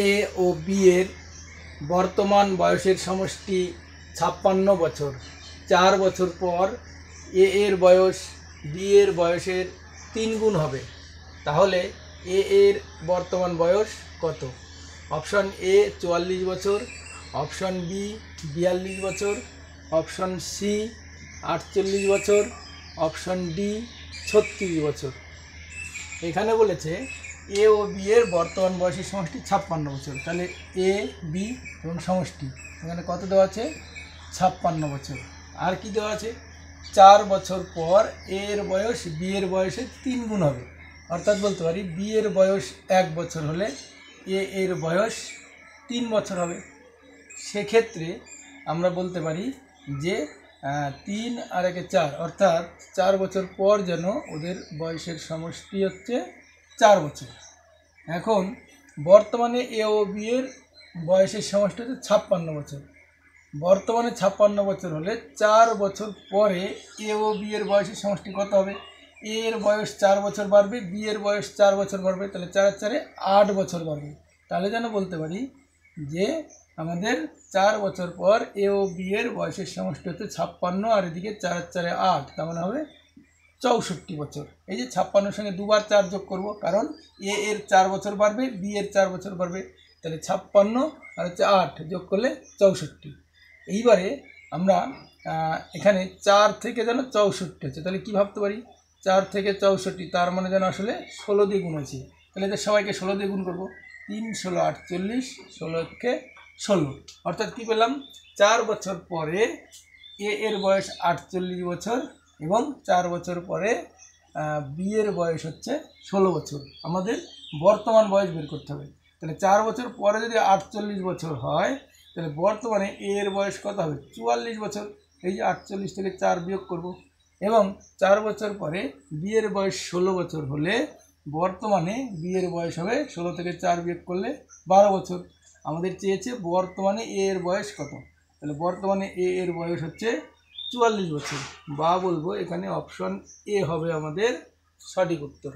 এ ও B এর বর্তমান বয়সের সমষ্টি 56 বছর। 4 বছর পর এ এর বয়স বি এর বয়সের 3 গুণ হবে। তাহলে এ এর বর্তমান বয়স কত? অপশন এ 44 বছর, অপশন বি 42 বছর, অপশন সি 48 বছর, অপশন ডি 36 বছর। এখানে বলেছে এ ও বি এর বর্তমান বয়সের সমষ্টি 56 বছর। তাহলে এ বি এবং সমষ্টি এখানে কত দেওয়া আছে? 56 বছর। আর কি দেওয়া আছে? 4 বছর পর এ এর বয়স বি এর বয়সের 3 গুণ হবে। অর্থাৎ বলতে পারি বি এর বয়স 1 বছর হলে এ এর বয়স 3 বছর হবে। সেক্ষেত্রে আমরা বলতে পারি যে 3 আর 1 4, অর্থাৎ 4 বছর পর যেন ওদের বয়সের সমষ্টি হচ্ছে 4 বছর। এখন বর্তমানে এ ও বি এর বয়সের সমষ্টি হচ্ছে 56 বছর। বর্তমানে 56 বছর হলে 4 বছর পরে এ ও বি এর বয়সের সমষ্টি কত হবে? এ এর বয়স 4 বছর বাড়বে, বি এর বয়স 4 বছর বাড়বে, তাহলে 4 আর 4 8 বছর বাড়বে। তাহলে যেন বলতে পারি যে আমাদের 4 বছর পর এ ও বি এর বয়সের সমষ্টি হচ্ছে 56, আর এদিকে 4 আর 4 8, তার মানে হবে 64 বছর। এই যে 56-এর সঙ্গে দুবার 4 যোগ করব, কারণ এ এর 4 বছর বাড়বে, বি এর 4 বছর বাড়বে, তাহলে 56 আর হচ্ছে 8 যোগ করলে 64। এইবারে আমরা এখানে 4 থেকে যেন 64 হচ্ছে, তাহলে কী ভাবতে পারি? 4 থেকে 64, তার মানে যেন আসলে 16 দিয়ে গুণ হয়েছে। তাহলে এদের সবাইকে 16 দিয়ে গুণ করবো। 3 16 48, 16 16, অর্থাৎ কী পেলাম? 4 বছর পরে এ এর বয়স 48 বছর এবং 4 বছর পরে বি এর বয়স হচ্ছে 16 বছর। আমাদের বর্তমান বয়স বের করতে হবে। তাহলে 4 বছর পরে যদি 48 বছর হয়, তাহলে বর্তমানে এ এর বয়স কত হবে? 44 বছর। এই যে 48 থেকে 4 বিয়োগ করব, এবং 4 বছর পরে বি এর বয়স 16 বছর হলে বর্তমানে বি এর বয়স হবে 16 থেকে 4 বিয়োগ করলে 12 বছর। আমাদের চেয়েছে বর্তমানে এ এর বয়স কত? তাহলে বর্তমানে এ এর বয়স হচ্ছে 44 বছর, বা বলবো এখানে অপশন এ হবে আমাদের সঠিক উত্তর।